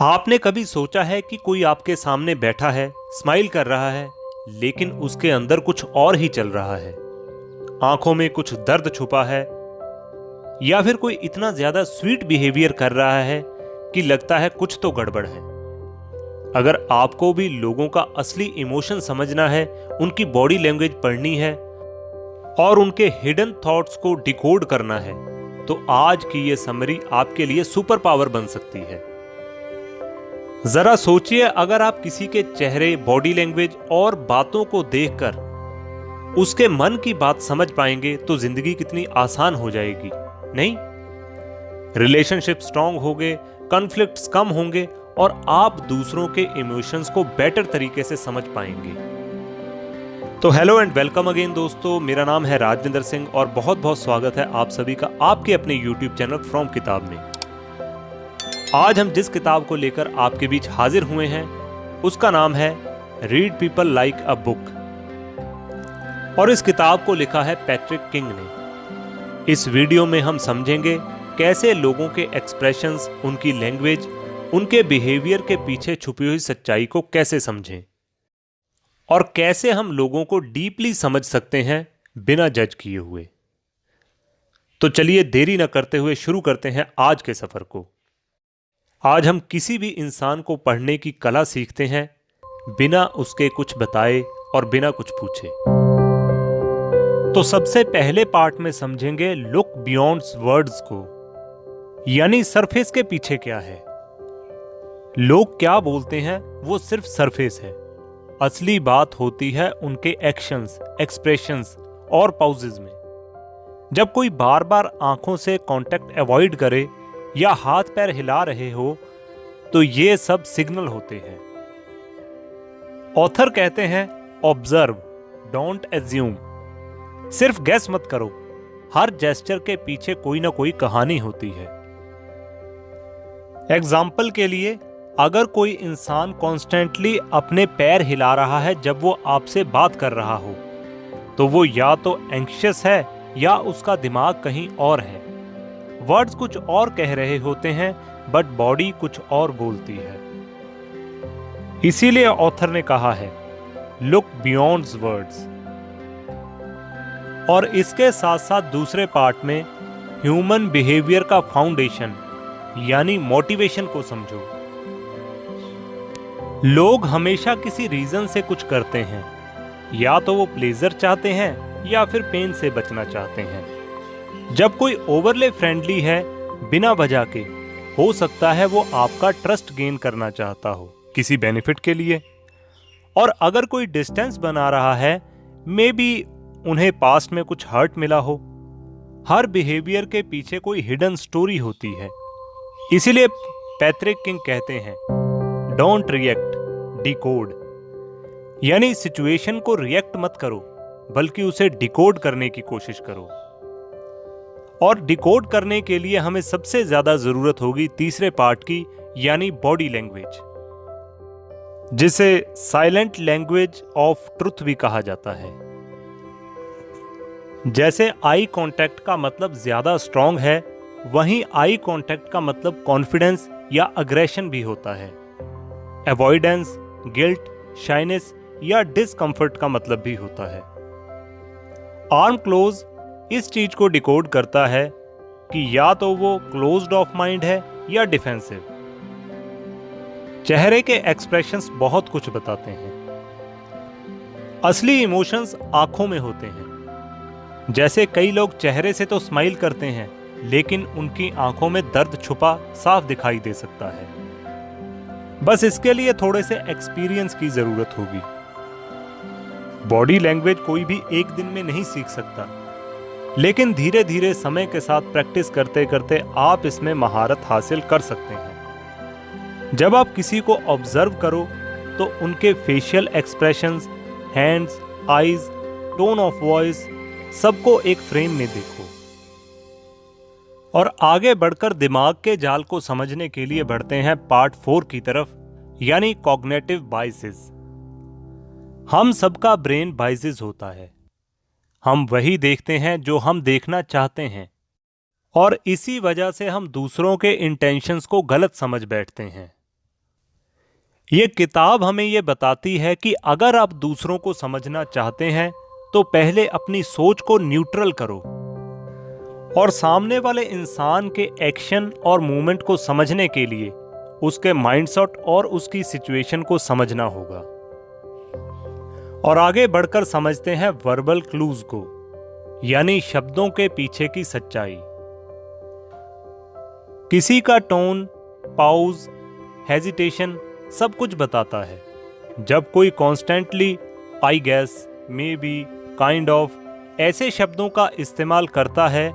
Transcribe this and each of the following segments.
आपने कभी सोचा है कि कोई आपके सामने बैठा है, स्माइल कर रहा है, लेकिन उसके अंदर कुछ और ही चल रहा है। आंखों में कुछ दर्द छुपा है, या फिर कोई इतना ज्यादा स्वीट बिहेवियर कर रहा है कि लगता है कुछ तो गड़बड़ है। अगर आपको भी लोगों का असली इमोशन समझना है, उनकी बॉडी लैंग्वेज पढ़नी है और उनके हिडन थॉट्स को डिकोड करना है, तो आज की ये समरी आपके लिए सुपर पावर बन सकती है। जरा सोचिए, अगर आप किसी के चेहरे, बॉडी लैंग्वेज और बातों को देखकर उसके मन की बात समझ पाएंगे तो जिंदगी कितनी आसान हो जाएगी, नहीं? रिलेशनशिप स्ट्रांग होंगे, कॉन्फ्लिक्ट्स कम होंगे और आप दूसरों के इमोशंस को बेटर तरीके से समझ पाएंगे। तो हेलो एंड वेलकम अगेन दोस्तों, मेरा नाम है राजविंदर सिंह और बहुत बहुत स्वागत है आप सभी का आपके अपने यूट्यूब चैनल फ्रॉम किताब में। आज हम जिस किताब को लेकर आपके बीच हाजिर हुए हैं उसका नाम है read people like a book और इस किताब को लिखा है पैट्रिक किंग ने। इस वीडियो में हम समझेंगे कैसे लोगों के एक्सप्रेशंस, उनकी लैंग्वेज, उनके बिहेवियर के पीछे छुपी हुई सच्चाई को कैसे समझें और कैसे हम लोगों को डीपली समझ सकते हैं बिना जज किए हुए। तो चलिए देरी न करते हुए शुरू करते हैं आज के सफर को। आज हम किसी भी इंसान को पढ़ने की कला सीखते हैं बिना उसके कुछ बताए और बिना कुछ पूछे। तो सबसे पहले पार्ट में समझेंगे लुक बियॉन्ड वर्ड्स को, यानी सरफेस के पीछे क्या है। लोग क्या बोलते हैं वो सिर्फ सरफेस है, असली बात होती है उनके एक्शंस, एक्सप्रेशंस और पॉजेज में। जब कोई बार बार आंखों से कांटेक्ट अवॉइड करे या हाथ पैर हिला रहे हो तो ये सब सिग्नल होते हैं। ऑथर कहते हैं ऑब्जर्व, डोंट एज्यूम। सिर्फ गैस मत करो, हर जेस्चर के पीछे कोई ना कोई कहानी होती है। एग्जाम्पल के लिए, अगर कोई इंसान कॉन्स्टेंटली अपने पैर हिला रहा है जब वो आपसे बात कर रहा हो तो वो या तो एंग्शियस है या उसका दिमाग कहीं और है। वर्ड्स कुछ और कह रहे होते हैं बट बॉडी कुछ और बोलती है। इसीलिए ऑथर ने कहा है लुक बियॉन्ड वर्ड्स। और इसके साथ साथ दूसरे पार्ट में ह्यूमन बिहेवियर का फाउंडेशन यानी मोटिवेशन को समझो। लोग हमेशा किसी रीजन से कुछ करते हैं, या तो वो प्लेजर चाहते हैं या फिर पेन से बचना चाहते हैं। जब कोई ओवरले फ्रेंडली है बिना वजह के, हो सकता है वो आपका ट्रस्ट गेन करना चाहता हो किसी बेनिफिट के लिए। और अगर कोई डिस्टेंस बना रहा है, मे बी उन्हें पास्ट में कुछ हर्ट मिला हो। हर बिहेवियर के पीछे कोई हिडन स्टोरी होती है। इसीलिए पैट्रिक किंग कहते हैं डोंट रिएक्ट, डिकोड। यानी सिचुएशन को रिएक्ट मत करो बल्कि उसे डिकोड करने की कोशिश करो। और डिकोड करने के लिए हमें सबसे ज्यादा जरूरत होगी तीसरे पार्ट की, यानी बॉडी लैंग्वेज, जिसे साइलेंट लैंग्वेज ऑफ ट्रुथ भी कहा जाता है। जैसे आई कांटेक्ट का मतलब ज्यादा स्ट्रांग है, वहीं आई कांटेक्ट का मतलब कॉन्फिडेंस या अग्रेशन भी होता है। अवॉइडेंस, गिल्ट, शाइनेस या डिस्कंफर्ट का मतलब भी होता है। आर्म क्लोज इस चीज को डिकोड करता है कि या तो वो क्लोज्ड ऑफ माइंड है या डिफेंसिव। चेहरे के एक्सप्रेशंस बहुत कुछ बताते हैं। असली इमोशंस आंखों में होते हैं। जैसे कई लोग चेहरे से तो स्माइल करते हैं लेकिन उनकी आंखों में दर्द छुपा साफ दिखाई दे सकता है। बस इसके लिए थोड़े से एक्सपीरियंस की जरूरत होगी। बॉडी लैंग्वेज कोई भी एक दिन में नहीं सीख सकता, लेकिन धीरे धीरे समय के साथ प्रैक्टिस करते करते आप इसमें महारत हासिल कर सकते हैं। जब आप किसी को ऑब्जर्व करो तो उनके facial expressions, hands, eyes, tone of voice सबको एक फ्रेम में देखो। और आगे बढ़कर दिमाग के जाल को समझने के लिए बढ़ते हैं पार्ट 4 की तरफ, यानी कॉग्निटिव बायसेस। हम सबका ब्रेन बायसेस होता है। हम वही देखते हैं जो हम देखना चाहते हैं और इसी वजह से हम दूसरों के इंटेंशंस को गलत समझ बैठते हैं। ये किताब हमें ये बताती है कि अगर आप दूसरों को समझना चाहते हैं तो पहले अपनी सोच को न्यूट्रल करो और सामने वाले इंसान के एक्शन और मूवमेंट को समझने के लिए उसके माइंडसेट और उसकी सिचुएशन को समझना होगा। और आगे बढ़कर समझते हैं वर्बल क्लूज को, यानी शब्दों के पीछे की सच्चाई। किसी का टोन, पाउज, हेजिटेशन सब कुछ बताता है। जब कोई constantly I guess, maybe, kind of ऐसे शब्दों का इस्तेमाल करता है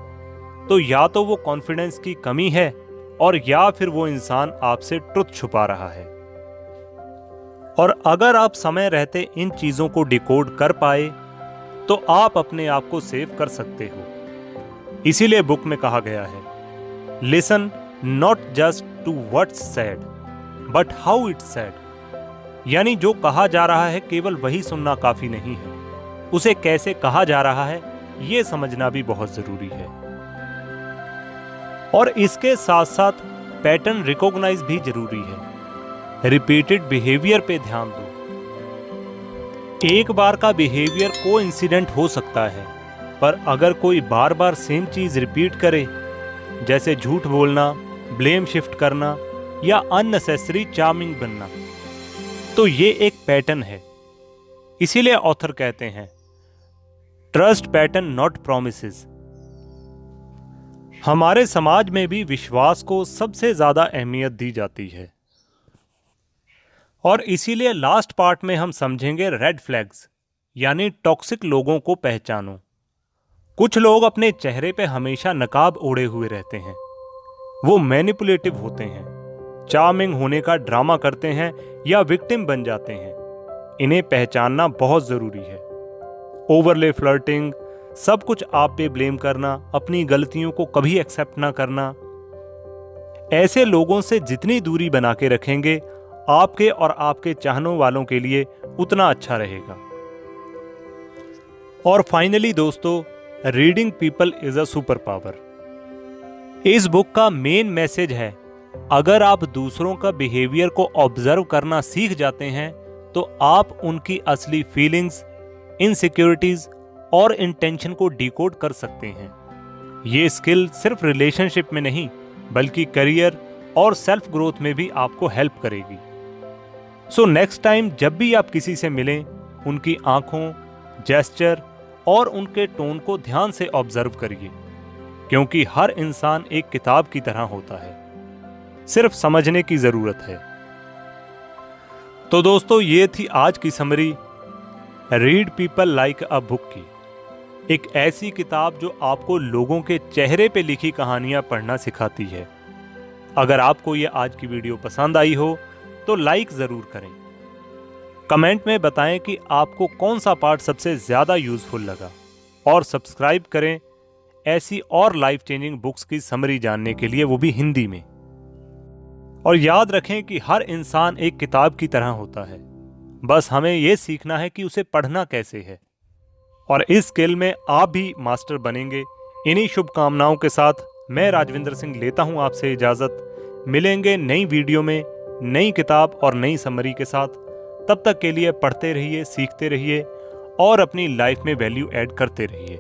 तो या तो वो कॉन्फिडेंस की कमी है और या फिर वो इंसान आपसे ट्रुथ छुपा रहा है। और अगर आप समय रहते इन चीजों को डिकोड कर पाए तो आप अपने आप को सेव कर सकते हो। इसीलिए बुक में कहा गया है, listen not just to what's said but how it's said. यानी जो कहा जा रहा है केवल वही सुनना काफी नहीं है, उसे कैसे कहा जा रहा है ये समझना भी बहुत जरूरी है। और इसके साथ साथ पैटर्न रिकॉग्नाइज भी जरूरी है। रिपीटेड बिहेवियर पे ध्यान दो। एक बार का बिहेवियर कोइंसिडेंट हो सकता है, पर अगर कोई बार बार सेम चीज रिपीट करे, जैसे झूठ बोलना, ब्लेम शिफ्ट करना या अननेसेसरी चार्मिंग बनना, तो ये एक पैटर्न है। इसीलिए ऑथर कहते हैं, ट्रस्ट पैटर्न नॉट प्रोमिसेस। हमारे समाज में भी विश्वास को सबसे ज्यादा अहमियत दी जाती है और इसीलिए लास्ट पार्ट में हम समझेंगे रेड फ्लैग्स, यानी टॉक्सिक लोगों को पहचानो। कुछ लोग अपने चेहरे पे हमेशा नकाब ओढ़े हुए रहते हैं। वो मैनिपुलेटिव होते हैं, चार्मिंग होने का ड्रामा करते हैं या विक्टिम बन जाते हैं। इन्हें पहचानना बहुत जरूरी है। ओवरले फ्लर्टिंग, सब कुछ आप पे ब्लेम करना, अपनी गलतियों को कभी एक्सेप्ट ना करना, ऐसे लोगों से जितनी दूरी बना के रखेंगे आपके और आपके चाहने वालों के लिए उतना अच्छा रहेगा। और फाइनली दोस्तों, reading people is a super power. इस बुक का मेन मैसेज है, अगर आप दूसरों का बिहेवियर को ऑब्जर्व करना सीख जाते हैं तो आप उनकी असली फीलिंग्स, इनसिक्योरिटीज और इंटेंशन को डिकोड कर सकते हैं। ये स्किल सिर्फ रिलेशनशिप में नहीं बल्कि करियर और सेल्फ ग्रोथ में भी आपको हेल्प करेगी। सो नेक्स्ट टाइम जब भी आप किसी से मिलें, उनकी आंखों, जेस्चर और उनके टोन को ध्यान से ऑब्जर्व करिए, क्योंकि हर इंसान एक किताब की तरह होता है, सिर्फ समझने की जरूरत है। तो दोस्तों, ये थी आज की summary read people like a book की। एक ऐसी किताब जो आपको लोगों के चेहरे पे लिखी कहानियां पढ़ना सिखाती है। अगर आपको ये आज की वीडियो पसंद आई हो तो लाइक जरूर करें। कमेंट में बताएं कि आपको कौन सा पार्ट सबसे ज्यादा यूजफुल लगा और सब्सक्राइब करें ऐसी और लाइफ चेंजिंग बुक्स की समरी जानने के लिए, वो भी हिंदी में। और याद रखें कि हर इंसान एक किताब की तरह होता है, बस हमें यह सीखना है कि उसे पढ़ना कैसे है। और इस स्किल में आप भी मास्टर बनेंगे। इन्हीं शुभकामनाओं के साथ मैं राजविंदर सिंह लेता हूं आपसे इजाजत। मिलेंगे नई वीडियो में नई किताब और नई समरी के साथ। तब तक के लिए पढ़ते रहिए, सीखते रहिए और अपनी लाइफ में वैल्यू ऐड करते रहिए।